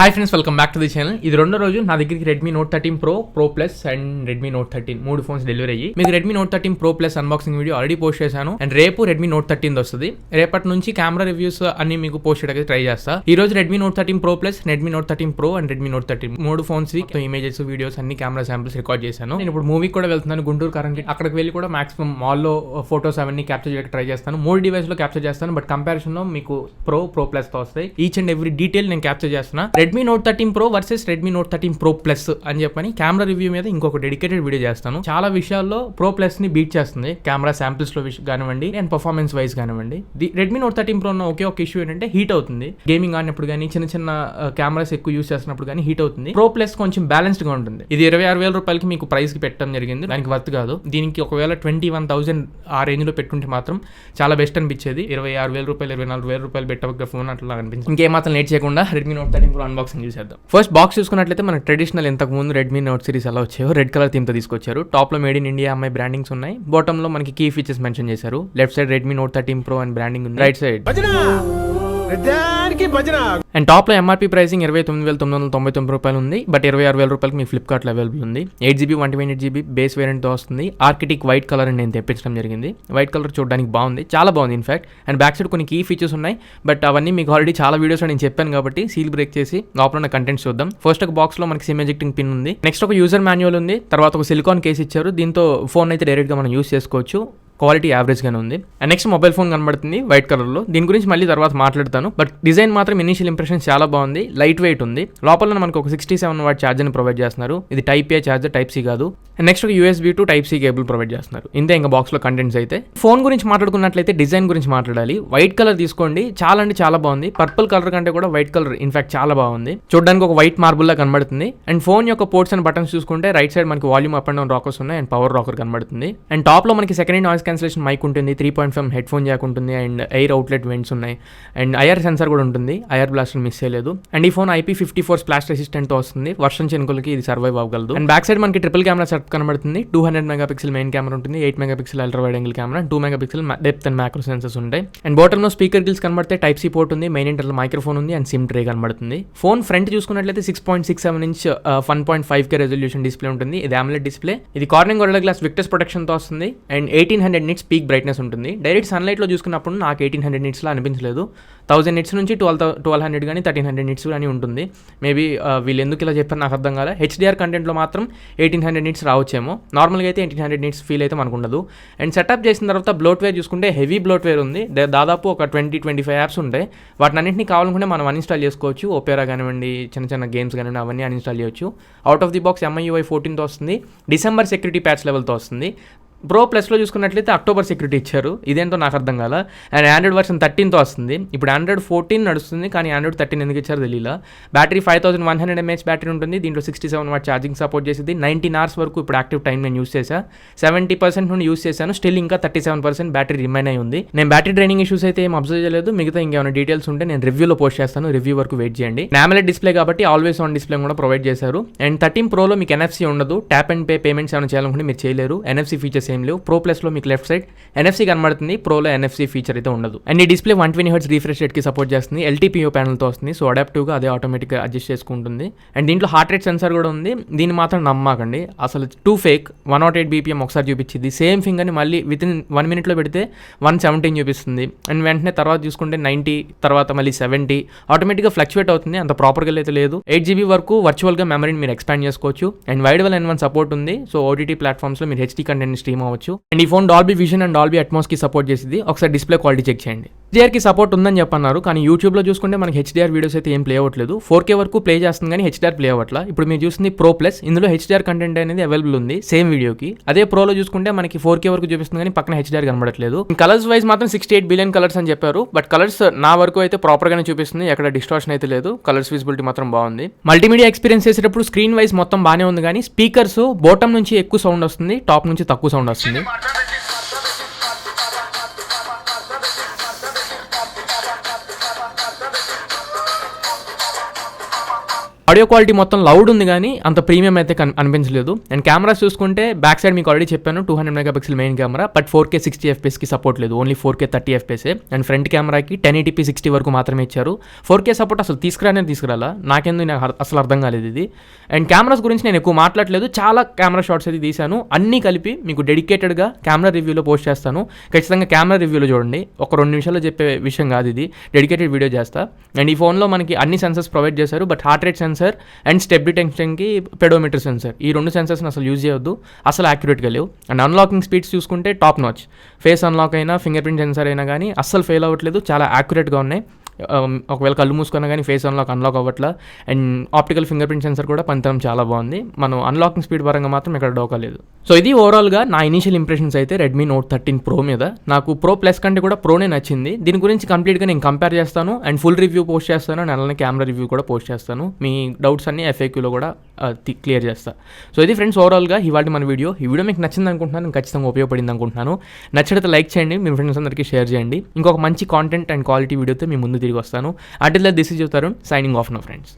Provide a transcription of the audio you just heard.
Hi friends, welcome back to the channel. ఇది రెండో రోజు నా దగ్గరికి Redmi note 13 pro plus and Redmi note 13 మూడు ఫోన్స్ డెలివరీ అయ్యి మీకు Redmi note 13 pro plus unboxing video already post చేశాను. అండ్ రేపు రెడ్మీ నోట్ 13 వస్తుంది. రేపటి నుంచి కెమెరా రివ్యూస్ అన్ని మీకు పోస్ట్ చేయడానికి ట్రై చేస్తా. ఈ రోజు Redmi note 13 pro plus, Redmi note 13 pro and Redmi note 13 మూడు ఫోన్స్ ఇమేజెస్, వీడియోస్ అన్ని కెమెరా శాంపిల్స్ రికార్డ్ చేశాను. నేను ఇప్పుడు మూవీకి కూడా వెళ్తున్నాను, గుంటూరు కరెంట్. అక్కడికి వెళ్ళి కూడా మాక్సిమం మాల్లో ఫోటోస్ అవన్నీ క్యాప్చర్ చేయడానికి ట్రై చేస్తాను. మూడు డివైస్ లో క్యాప్చర్ చేస్తాను, బట్ కంపారిజన్ లో మీకు ప్రో ప్లస్ తో వస్తాయి. ఈచ్ అండ్ ఎవ్రీ డీటెయిల్ నేను క్యాప్చర్ చేస్తున్నా. Redmi note 13 pro versus Redmi note 13 pro plus అని చెప్పని కెమెరా రివ్యూ మీద ఇంకొక డెడికేటెడ్ వీడియో చేస్తాను. చాలా విషయాల్లో ప్రో ప్లస్ ని బీట్ చేస్తుంది, కెమెరా శాంపిల్స్ లో కానివ్వండి అండ్ పర్ఫార్మెన్స్ వైజ్ కానివ్వండి. రెడ్మీ నోట్ 13 ప్రో ఉన్న ఒకే ఒక ఇష్యూ ఏంటంటే హీట్ అవుతుంది. గేమింగ్ ఆడినప్పుడు కానీ, చిన్న కెమెరాస్ ఎక్కువ యూస్ చేస్తున్నప్పుడు కానీ హీట్ అవుతుంది. ప్రో ప్లస్ కొంచెం బ్యాలెన్స్డ్ గా ఉంటుంది. ఇది 26,000 రూపాయలకి మీకు ప్రైస్ కి పెట్టడం జరిగింది. దానికి వర్త్ కాదు. దీనికి ఒకవేళ 21,000 ఆ రేంజ్ లో పెట్టుంటే మాత్రం చాలా బెస్ట్ అనిపించేది. 26,000 రూపాయలు 24,000 రూపాయలు పెట్టక ఫోన్ అట్లా అనిపించింది. ఇంకేమాత్రం లేట్ చేయకుండా రెడ్మీ నోట్ 13 ప్రో అన్బాక్సింగ్ చూసేద్దాం. ఫస్ట్ బాక్స్ చూసుకున్నట్లయితే మనకి ట్రెడిషనల్ ఇంతకు ముందు రెడ్మీ నోట్ సిరీస్ ఎలా వచ్చాయో రెడ్ కలర్ థీమ్ తో తీసుకొచ్చారు. టాప్ లో మేడ్ ఇన్ ఇండియా అమ్మాయి బ్రాండింగ్స్ ఉన్నాయి. బాటమ్ లో మనకి కీ ఫీచర్స్ మెన్షన్ చేశారు. Left side Redmi note 13 pro and branding ఉంది. రైట్ సైడ్ అండ్ టాప్ లో ఎంఆర్పీ ప్రైసింగ్ 29,999 రూపాయలు ఉంది. బట్ 26,000 రూపాయలకి మీ ఫ్లిప్కార్ట్ లో అవైలబుల్ ఉంది. 8GB 128GB బేస్ వేరియంట్ తో వస్తుంది. ఆర్కిటిక్ వైట్ కలర్ అని నేను తెప్పించడం జరిగింది. వైట్ కలర్ చూడడానికి బాగుంది, చాలా బాగుంది ఇన్ఫాక్ట్. అండ్ బ్యాక్ సైడ్ కొన్ని కీ ఫీచర్స్ ఉన్నాయి, బట్ అవన్నీ మీకు ఆల్రెడీ చాలా వీడియోస్ నేను చెప్పాను కాబట్టి సీల్ బ్రేక్ చేసి లోపల ఉన్న కంటెంట్స్ చూద్దాం. ఫస్ట్ ఒక బాక్స్ లో మనకి సిమ్ ఎజెక్టింగ్ పిన్ ఉంది. నెక్స్ట్ ఒక యూజర్ మాన్యువల్ ఉంది. తర్వాత ఒక సిలికాన్ కేస్ ఇచ్చారు. దీంతో ఫోన్ అయితే డైరెక్ట్ గా మనం యూస్ చేసుకోవచ్చు. క్వాలిటీ యావరేజ్ గానే ఉంది. అండ్ నెక్స్ట్ మొబైల్ ఫోన్ కనబడుతుంది వైట్ కలర్ లో. దీని గురించి మళ్ళీ తర్వాత మాట్లాడతాను. బట్ డిజైన్ మాత్రం ఇనిషియల్ ఇంప్రెషన్స్ చాలా బాగుంది. లైట్ వెయిట్ ఉంది. లోపల మనకు ఒక 67 వాట్ ఛార్జర్ ని ప్రొవైడ్ చేస్తున్నారు. ఇది type A charger, type C కాదు. అండ్ నెక్స్ట్ ఒక USB to type C cable provide చేస్తున్నారు. ఇంతే ఇంకా బాక్స్ లో కంటెంట్స్ అయితే. ఫోన్ గురించి మాట్లాడుకున్నట్లయితే డిజైన్ గురించి మాట్లాడాలి. వైట్ కలర్ తీసుకోండి, చాలా అంటే చాలా బాగుంది. పర్పుల్ కలర్ కంటే కూడా వైట్ కలర్ ఇన్ఫాక్ట్ చాలా బాగుంది. చూడడానికి ఒక వైట్ మార్బుల్ లా కనబడుతుంది. అండ్ ఫోన్ యొక్క పోర్ట్స్ అండ్ బటన్స్ చూసుకుంటే రైట్ సైడ్ మనకి volume up and down rockers ఉన్నాయి అండ్ పవర్ రాకర్ కనబడుతుంది. అండ్ టాప్ లో మనకి సెకండరీ నాయిస్ క్యాన్సిలేషన్ మైక్ ఉంటుంది. 3.5 హెడ్ ఫోన్ జాక్ ఉంటుంది. అండ్ ఎయిర్ అవుట్లెట్ వెంట్స్ ఉన్నాయి. అండ్ ఐఆర్ సెన్సార్ కూడా ఉంటుంది. ఐఆర్ బ్లాస్టర్ మిస్ చేయలేదు. అండ్ ఈ ఫోన్ IP54 స్ప్లాష్ రెసిస్టెంట్ తో వస్తుంది. వర్షన్ చినుకులకి ఇది సర్వైవ్ అవ్వగలదు. అండ్ బ్యాక్ సైడ్ మనకి ట్రిపుల్ కెమెరా సెటప్ కనబడుతుంది. 200 మెగాపిక్సెల్ మెయిన్ కెమెరా ఉంటుంది. 8 megapixel ultra wide angle camera, 2 megapixel depth and macro sensors ఉంటాయి. అండ్ బాటమ్ లో స్పీకర్ గిల్స్ కనబడితే టైప్ సి పోర్ట్ ఉంది. మెయిన్ ఇంటర్నల్ మైక్రోఫోన్ ఉంది and SIM tray కనబడుతుంది. Phone front చూసుకున్నట్లయితే 6.67 inch 1.5K resolution display ఉంటుంది. ఇది AMOLED డిస్ప్లే. ఇది కార్నింగ్ గొరిల్లా గ్లాస్ విక్టర్స్ ప్రొటెక్షన్ తో వస్తుంది. అండ్ 1800 నిట్స్ పీక్ బ్రైట్నెస్ ఉంటుంది. డైరెక్ట్ సన్లైట్ లో చూసుకున్నప్పుడు నాకు 1800 నిట్స్ లా అనిపించలేదు. 1000 నిట్స్ నుంచి 1200 కానీ 1300 నిట్స్ కానీ ఉంటుంది. మేబీ వీళ్ళు ఎందుకు ఇలా చెప్పారు నాకు అర్థం కాలే. HDR కంటెంట్ లో మాత్రం 1800 నిట్స్ రావచ్చేమో. నార్మల్గా అయితే 1800 నిట్స్ ఫీల్ అయితే మనకు ఉండదు. అండ్ సెటప్ చేసిన తర్వాత బ్లోట్వేర్ చూసుకుంటే హెవీ బ్లోట్వేర్ ఉంది. దాదాపు ఒక 20-25 యాప్స్ ఉంటాయి. వాటిని అన్నింటినీ కావాలనుకుంటే మనం అన్ఇన్స్టాల్ చేసుకోవచ్చు. ఓపెరా కానివ్వండి, చిన్న గేమ్స్ కానివ్వండి, అవన్నీ అన్ఇన్స్టాల్ చేయొచ్చు. Out of the box MIUI 14 తో వస్తుంది. డిసెంబర్ సెక్యూరిటీ ప్యాచ్ లెవెల్తో వస్తుంది. ప్రో ప్లస్లో చూసుకున్నట్లయితే అక్టోబర్ సెక్యూరిటీ ఇచ్చారు. ఇదేంటో నాకు అర్థం కాల. అండ్ ఆండ్రాయిడ్ వర్షన్ 13తో వస్తుంది. ఇప్పుడు ఆండ్రాయిడ్ 14 నడుస్తుంది, కానీ ఆండ్రాయిడ్ 13 ఎందుకు ఇచ్చారు తెలియలా. బ్యాటరీ 5100 mAh బ్యాటరీ ఉంటుంది. దీంట్లో 67 వాట్ ఛార్జింగ్ సపోర్ట్ చేసింది. 19 hours వరకు ఇప్పుడు యాక్టివ్ టైం నేను యూస్ చేశా. 70% నుండి యూస్ చేశాను. స్టిల్ ఇంకా 37% బ్యాటరీ రిమైన్ అయి ఉంది. నేను బ్యాటరీ డ్రైనింగ్ ఇష్యూస్ అయితే ఏం అబ్జర్వ్ చేయలేదు. మిగతా ఇంకేమైనా డీటెయిల్స్ ఉంటే నేను రివ్యూలో పోస్ట్ చేస్తాను. రివ్యూ వరకు వెయిట్ చేయండి. AMOLED డిస్ప్లే కాబట్టి ఆల్వేస్ ఆన్ డిస్ప్లే కూడా ప్రొవైడ్ చేశారు. అండ్ 13 ప్రోలో మీకు NFC ఉండదు. ట్యాప్ అండ్ పే పేమెంట్స్ ఏమైనా చేయాలనుకుంటే మీరు చేయలేరు. NFC ఫీచర్స్ ఏం లేవు. ప్రో ప్లస్ లో మీకు లెఫ్ట్ సైడ్ NFC కనబడుతుంది. ప్రోలో NFC ఫీచర్ అయితే ఉండదు. అండ్ ఈ డిస్ప్లే 120Hz రిఫ్రెష్ రేట్ కి సపోర్ట్ చేస్తుంది. LTPO ప్యానల్ తో వస్తుంది. సో అడాప్టివ్ గా అదే ఆటోమేటిక్ గా అడ్జస్ట్ చేసుకుంటుంది. అండ్ దీంట్లో హార్ట్ రేట్ సెన్సార్ కూడా ఉంది. దీన్ని మాత్రం నమ్మకండి, అసలు టూ ఫేక్. 108 BPM ఒకసారి చూపించింది. సేమ్ ఫింగర్ ని మళ్ళీ వితిన్ 1 minute లో పెడితే 117 చూపిస్తుంది. అండ్ వెంటనే తర్వాత చూసుకుంటే 90, తర్వాత మళ్ళీ 70 ఆటోమేటిక్ గా ఫ్లక్చువేట్ అవుతుంది. అంత ప్రాపర్ గా అయితే లేదు. 8GB వరకు వర్చువల్ గా మెమరీని మీరు ఎక్స్పాండ్ చేసుకోవచ్చు. And wide well N1 support ఉంది. సో OTT ప్లాట్ఫామ్స్ లో మీరు HD కంటెంట్ స్ట్రీమ్ అవ్వచ్చు. అండ్ ఈ phone Dolby vision and Dolby Atmos కి సపోర్ట్ చేసింది. ఒకసారి డిస్ప్లే క్వాలిటీ చెక్ చేయండి. HDR కి సపోర్ట్ ఉందని చెప్పన్నారు, కానీ యూట్యూబ్ లో చూసుకుంటే మనకి HDR వీడియోస్ అయితే ఏం ప్లే అవ్వట్లేదు. 4K వరకు ప్లే చేస్తుంది, కానీ HDR ప్లే అవ్వట్లా. ఇప్పుడు మీరు చూస్తుంది ప్రో ప్లస్. ఇందులో HDR కంటెంట్ అనేది అవైలబుల్ ఉంది సేమ్ వీడియోకి. అదే ప్రోలో చూసుకుంటే మనకి 4K వరకు చూపిస్తుంది, కానీ పక్కన HDR కనబడట్లేదు. కలర్స్ వైజ్ మాత్రం 68 బిలియన్ కలర్స్ అని చెప్పారు. బట్ కలర్స్ నా వరకు అయితే ప్రాపర్ గానే చూపిస్తుంది. ఎక్కడ డిస్టార్షన్ అయితే లేదు. కలర్స్ విజిబిలిటీ మాత్రం బాగుంది. మల్టీమీడియా ఎక్స్పీరియన్స్ చేసేటప్పుడు స్క్రీన్ వైజ్ మొత్తం బాగానే ఉంది, కానీ స్పీకర్స్ బాటమ్ నుంచి ఎక్కువ సౌండ్ వస్తుంది, టాప్ నుంచి తక్కువ సౌండ్ వస్తుంది. ఆడియో క్వాలిటీ మొత్తం లౌడ్ ఉంది కానీ అంత ప్రీమియం అయితే అనిపించలేదు. అండ్ కెమెరాస్ చూసుకుంటే బ్యాక్ సైడ్ మీకు ఆల్రెడీ చెప్పాను 200 megapixel main camera, but 4K 60 FPS support లేదు, only 4K 30 FPS. And front కెమెరాకి 1080p 60 వరకు మాత్రమే ఇచ్చారు. 4K సపోర్ట్ అసలు తీసుకురాలా, నాకెందుకు నాకు అసలు అర్థం కాలేదు ఇది. అండ్ కెమెరాస్ గురించి నేను ఎక్కువ మాట్లాడలేదు, చాలా కెమెరా షాట్స్ అయితే తీశాను, అన్నీ కలిపి మీకు డెడికేటెడ్గా కెమెరా రివ్యూలో పోస్ట్ చేస్తాను. ఖచ్చితంగా కెమెరా రివ్యూలో చూడండి, ఒక 2 నిమిషాల్లో చెప్పే విషయం కాదు ఇది, డెడికేటెడ్ వీడియో చేస్తా. అండ్ ఈ ఫోన్లో మనకి అన్ని సెన్సర్స్ ప్రొవైడ్ చేశారు, but heart rate sensor and step డిటెక్షన్కి పెడోమీటర్ సెన్సర్, ఈ 2 సెన్సర్స్ని అసలు యూజ్ చేయొద్దు, అసలు యాక్యురేట్గా లేవు. అండ్ అన్లాకింగ్ స్పీడ్స్ చూసుకుంటే టాప్ నాచ్, ఫేస్ అన్లాక్ అయినా ఫింగర్ ప్రింట్ సెన్సర్ అయినా కానీ అస్సలు ఫెయిల్ అవ్వట్లేదు, చాలా యాక్యురేట్గా ఉన్నాయి. ఒకవేళ కళ్ళు మూసుకున్నా కానీ ఫేస్ అన్లాక్ అవ్వట్లా. And optical finger print sensor కూడా పనితనం చాలా బాగుంది, మనం అన్లాకింగ్ స్పీడ్ పరంగా మాత్రం ఇక్కడ డోకలేదు. సో ఇది ఓవరాల్గా నా ఇనిషియల్ ఇంప్రెషన్స్ అయితే రెడ్మీ నోట్ 13 ప్రో మీద. నాకు ప్రో ప్లస్ కంటే కూడా ప్రోనే నచ్చింది. దీని గురించి కంప్లీట్గా నేను కంపేర్ చేస్తాను అండ్ ఫుల్ రివ్యూ పోస్ట్ చేస్తాను, అండ్ అలానే కెమెరా రివ్యూ కూడా పోస్ట్ చేస్తాను. మీ డౌట్స్ అన్ని FAQలో కూడా క్లియర్ చేస్తాను. సో ఇది ఫ్రెండ్స్ ఓవరాల్గా ఇవాళ మన వీడియో. ఈ వీడియో మీకు నచ్చింది అనుకుంటున్నాను, ఖచ్చితంగా ఉపయోగపడింది అనుకుంటున్నాను. నచ్చితే లైక్ చేయండి, మీ ఫ్రెండ్స్ అందరికీ షేర్ చేయండి. ఇంకొక మంచి కాంటెంట్ అండ్ క్వాలిటీ వీడియోతో మీ ముందు తిరిగి వస్తాను. Until that, this is your Tarun signing off now, friends.